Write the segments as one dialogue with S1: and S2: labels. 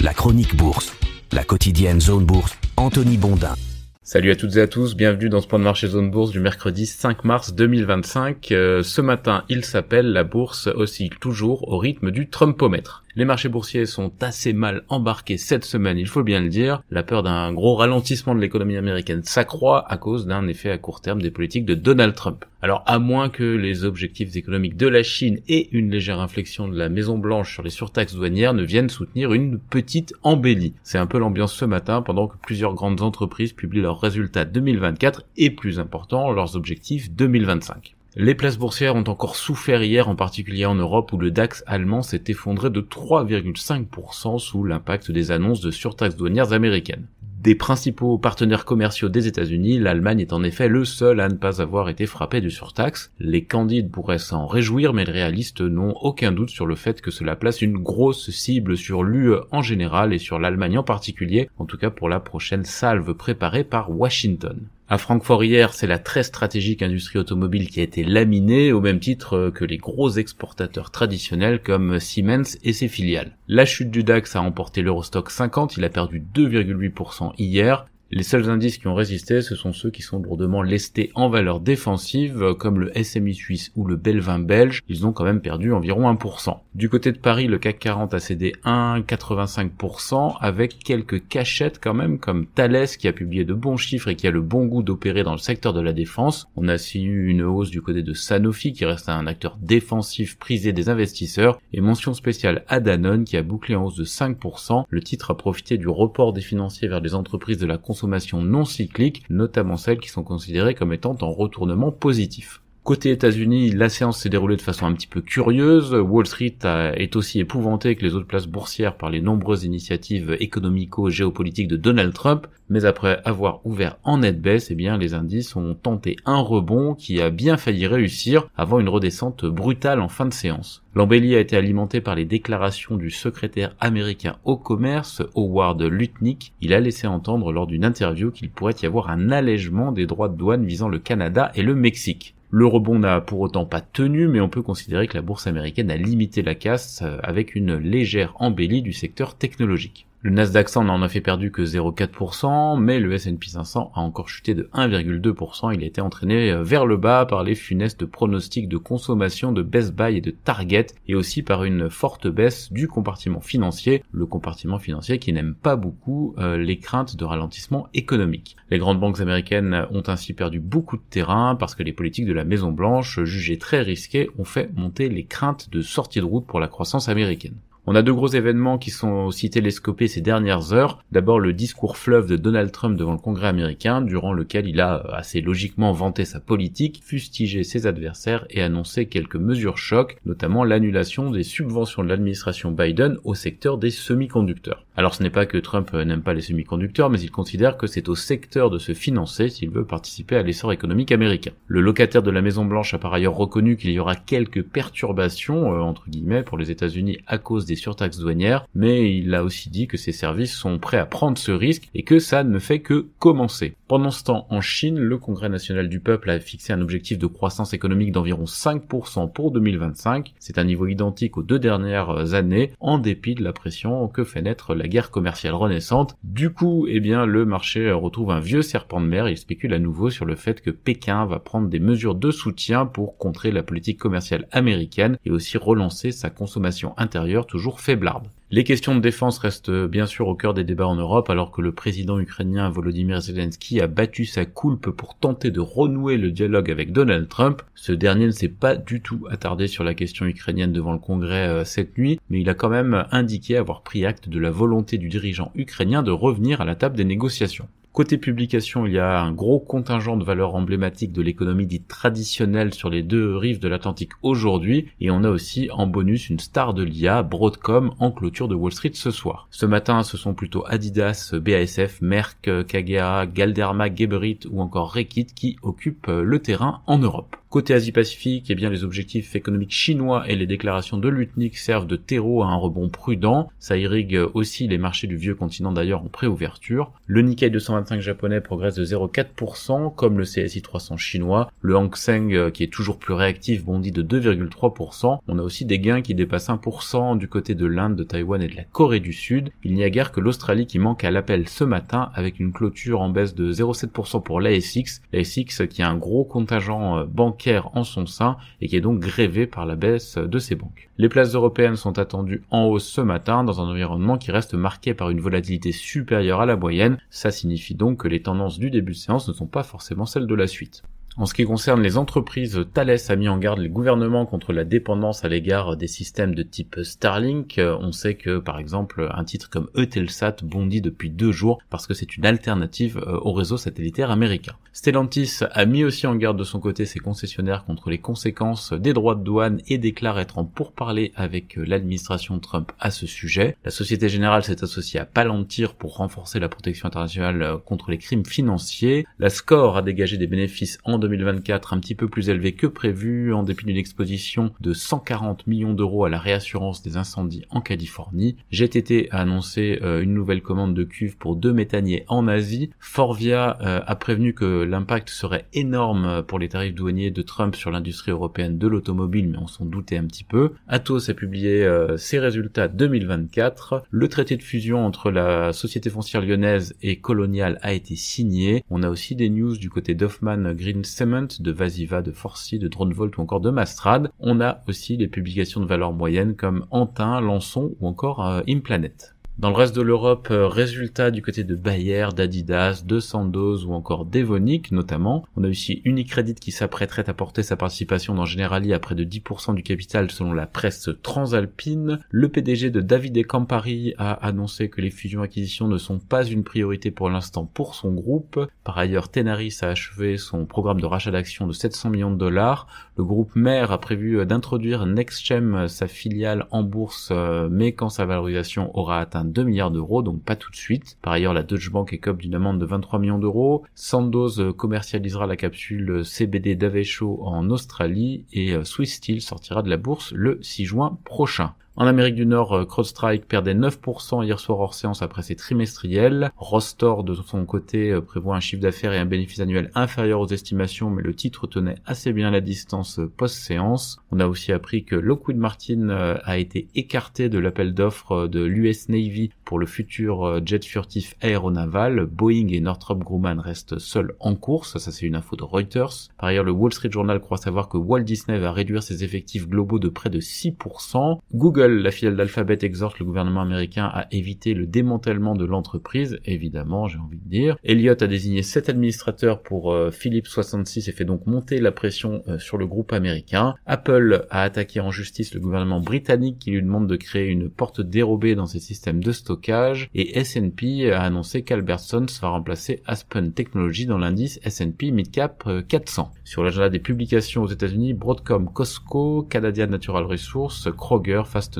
S1: La chronique bourse, la quotidienne Zone Bourse, Anthony Bondin.
S2: Salut à toutes et à tous, bienvenue dans ce point de marché Zone Bourse du mercredi 5 mars 2025. Ce matin, il s'appelle la bourse oscille toujours au rythme du Trumpomètre. Les marchés boursiers sont assez mal embarqués cette semaine, il faut bien le dire. La peur d'un gros ralentissement de l'économie américaine s'accroît à cause d'un effet à court terme des politiques de Donald Trump. Alors à moins que les objectifs économiques de la Chine et une légère inflexion de la Maison Blanche sur les surtaxes douanières ne viennent soutenir une petite embellie. C'est un peu l'ambiance ce matin pendant que plusieurs grandes entreprises publient leurs résultats 2024 et plus important, leurs objectifs 2025. Les places boursières ont encore souffert hier, en particulier en Europe où le DAX allemand s'est effondré de 3,5% sous l'impact des annonces de surtaxes douanières américaines. Des principaux partenaires commerciaux des États-Unis, l'Allemagne est en effet le seul à ne pas avoir été frappé de surtaxe. Les candides pourraient s'en réjouir, mais les réalistes n'ont aucun doute sur le fait que cela place une grosse cible sur l'UE en général et sur l'Allemagne en particulier, en tout cas pour la prochaine salve préparée par Washington. À Francfort hier, c'est la très stratégique industrie automobile qui a été laminée, au même titre que les gros exportateurs traditionnels comme Siemens et ses filiales. La chute du DAX a emporté l'Eurostoxx 50, il a perdu 2,8% hier. Les seuls indices qui ont résisté, ce sont ceux qui sont lourdement lestés en valeur défensive, comme le SMI suisse ou le Belvin belge. Ils ont quand même perdu environ 1%. Du côté de Paris, le CAC 40 a cédé 1,85%, avec quelques cachettes quand même, comme Thales qui a publié de bons chiffres et qui a le bon goût d'opérer dans le secteur de la défense. On a aussi eu une hausse du côté de Sanofi, qui reste un acteur défensif prisé des investisseurs, et mention spéciale à Danone, qui a bouclé en hausse de 5%. Le titre a profité du report des financiers vers les entreprises de la consommation non cycliques, notamment celles qui sont considérées comme étant en retournement positif. Côté États-Unis, la séance s'est déroulée de façon un petit peu curieuse. Wall Street est aussi épouvanté que les autres places boursières par les nombreuses initiatives économico-géopolitiques de Donald Trump, mais après avoir ouvert en nette baisse, les indices ont tenté un rebond qui a bien failli réussir avant une redescente brutale en fin de séance. L'embellie a été alimentée par les déclarations du secrétaire américain au commerce, Howard Lutnick. Il a laissé entendre lors d'une interview qu'il pourrait y avoir un allègement des droits de douane visant le Canada et le Mexique. Le rebond n'a pour autant pas tenu, mais on peut considérer que la bourse américaine a limité la casse avec une légère embellie du secteur technologique. Le Nasdaq 100 n'en a fait perdu que 0,4%, mais le S&P 500 a encore chuté de 1,2%. Il a été entraîné vers le bas par les funestes pronostics de consommation de Best Buy et de Target, et aussi par une forte baisse du compartiment financier, le compartiment financier qui n'aime pas beaucoup les craintes de ralentissement économique. Les grandes banques américaines ont ainsi perdu beaucoup de terrain parce que les politiques de la Maison Blanche, jugées très risquées, ont fait monter les craintes de sortie de route pour la croissance américaine. On a deux gros événements qui sont aussi télescopés ces dernières heures. D'abord le discours fleuve de Donald Trump devant le Congrès américain, durant lequel il a assez logiquement vanté sa politique, fustigé ses adversaires et annoncé quelques mesures chocs, notamment l'annulation des subventions de l'administration Biden au secteur des semi-conducteurs. Alors ce n'est pas que Trump n'aime pas les semi-conducteurs, mais il considère que c'est au secteur de se financer s'il veut participer à l'essor économique américain. Le locataire de la Maison Blanche a par ailleurs reconnu qu'il y aura quelques perturbations, entre guillemets, pour les États-Unis à cause des surtaxes douanières, mais il a aussi dit que ses services sont prêts à prendre ce risque et que ça ne fait que commencer. Pendant ce temps, en Chine, le Congrès national du peuple a fixé un objectif de croissance économique d'environ 5% pour 2025. C'est un niveau identique aux 2 dernières années, en dépit de la pression que fait naître la guerre commerciale renaissante. Du coup, le marché retrouve un vieux serpent de mer. Il spécule à nouveau sur le fait que Pékin va prendre des mesures de soutien pour contrer la politique commerciale américaine et aussi relancer sa consommation intérieure toujours faiblarde. Les questions de défense restent bien sûr au cœur des débats en Europe, alors que le président ukrainien Volodymyr Zelensky a battu sa coulpe pour tenter de renouer le dialogue avec Donald Trump. Ce dernier ne s'est pas du tout attardé sur la question ukrainienne devant le Congrès cette nuit, mais il a quand même indiqué avoir pris acte de la volonté du dirigeant ukrainien de revenir à la table des négociations. Côté publication, il y a un gros contingent de valeurs emblématiques de l'économie dite traditionnelle sur les deux rives de l'Atlantique aujourd'hui, et on a aussi en bonus une star de l'IA, Broadcom, en clôture de Wall Street ce soir. Ce matin, ce sont plutôt Adidas, BASF, Merck, KGaA, Galderma, Geberit ou encore Reckitt qui occupent le terrain en Europe. Côté Asie-Pacifique, eh bien les objectifs économiques chinois et les déclarations de Lutnick servent de terreau à un rebond prudent. Ça irrigue aussi les marchés du vieux continent d'ailleurs en préouverture. Le Nikkei 225 japonais progresse de 0,4%, comme le CSI 300 chinois. Le Hang Seng, qui est toujours plus réactif, bondit de 2,3%. On a aussi des gains qui dépassent 1% du côté de l'Inde, de Taïwan et de la Corée du Sud. Il n'y a guère que l'Australie qui manque à l'appel ce matin, avec une clôture en baisse de 0,7% pour l'ASX. L'ASX qui a un gros contingent bancaire en son sein et qui est donc grévé par la baisse de ses banques. Les places européennes sont attendues en hausse ce matin dans un environnement qui reste marqué par une volatilité supérieure à la moyenne. Ça signifie donc que les tendances du début de séance ne sont pas forcément celles de la suite. En ce qui concerne les entreprises, Thales a mis en garde les gouvernements contre la dépendance à l'égard des systèmes de type Starlink. On sait que, par exemple, un titre comme Eutelsat bondit depuis 2 jours parce que c'est une alternative au réseau satellitaire américain. Stellantis a mis aussi en garde de son côté ses concessionnaires contre les conséquences des droits de douane et déclare être en pourparlers avec l'administration Trump à ce sujet. La Société Générale s'est associée à Palantir pour renforcer la protection internationale contre les crimes financiers. La SCOR a dégagé des bénéfices en 2024 un petit peu plus élevé que prévu en dépit d'une exposition de 140 millions d'euros à la réassurance des incendies en Californie. GTT a annoncé une nouvelle commande de cuves pour 2 méthaniers en Asie. Forvia a prévenu que l'impact serait énorme pour les tarifs douaniers de Trump sur l'industrie européenne de l'automobile, mais on s'en doutait un petit peu. Atos a publié ses résultats 2024. Le traité de fusion entre la société foncière lyonnaise et Colonial a été signé. On a aussi des news du côté d'Hoffmann Green Cement, de Vasiva, de Forcy, de Dronevolt ou encore de Mastrad. On a aussi les publications de valeurs moyennes comme Antin, Lançon ou encore Implanet. Dans le reste de l'Europe, résultats du côté de Bayer, d'Adidas, de Sandoz ou encore d'Evonik notamment. On a aussi Unicredit qui s'apprêterait à porter sa participation dans Generali à près de 10% du capital selon la presse transalpine. Le PDG de David et Campari a annoncé que les fusions-acquisitions ne sont pas une priorité pour l'instant pour son groupe. Par ailleurs, Tenaris a achevé son programme de rachat d'actions de 700 millions de dollars. Le groupe mère a prévu d'introduire NextChem, sa filiale en bourse, mais quand sa valorisation aura atteint 2 milliards d'euros, donc pas tout de suite. Par ailleurs, la Deutsche Bank écope d'une amende de 23 millions d'euros. Sandoz commercialisera la capsule CBD d'Avecho en Australie et Swiss Steel sortira de la bourse le 6 juin prochain. En Amérique du Nord, CrowdStrike perdait 9% hier soir hors séance après ses trimestriels. Rostor, de son côté, prévoit un chiffre d'affaires et un bénéfice annuel inférieur aux estimations, mais le titre tenait assez bien la distance post-séance. On a aussi appris que Lockheed Martin a été écarté de l'appel d'offres de l'US Navy pour le futur jet furtif aéronaval. Boeing et Northrop Grumman restent seuls en course, ça c'est une info de Reuters. Par ailleurs, le Wall Street Journal croit savoir que Walt Disney va réduire ses effectifs globaux de près de 6%. Google, la filiale d'Alphabet, exhorte le gouvernement américain à éviter le démantèlement de l'entreprise, évidemment, j'ai envie de dire. Elliott a désigné 7 administrateurs pour Philips 66 et fait donc monter la pression sur le groupe américain. Apple a attaqué en justice le gouvernement britannique qui lui demande de créer une porte dérobée dans ses systèmes de stockage, et S&P a annoncé qu'Albertsons va remplacer Aspen Technology dans l'indice S&P Midcap 400. Sur l'agenda des publications aux États-Unis, Broadcom, Costco, Canadian Natural Resources, Kroger, Fastenal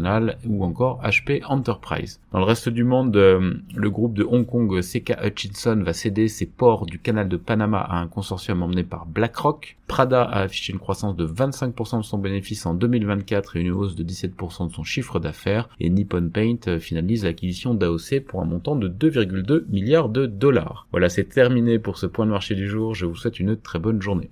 S2: ou encore HP Enterprise. Dans le reste du monde, le groupe de Hong Kong CK Hutchison va céder ses ports du canal de Panama à un consortium emmené par BlackRock. Prada a affiché une croissance de 25% de son bénéfice en 2024 et une hausse de 17% de son chiffre d'affaires, et Nippon Paint finalise l'acquisition d'AOC pour un montant de 2,2 milliards de dollars. Voilà, c'est terminé pour ce point de marché du jour. Je vous souhaite une très bonne journée.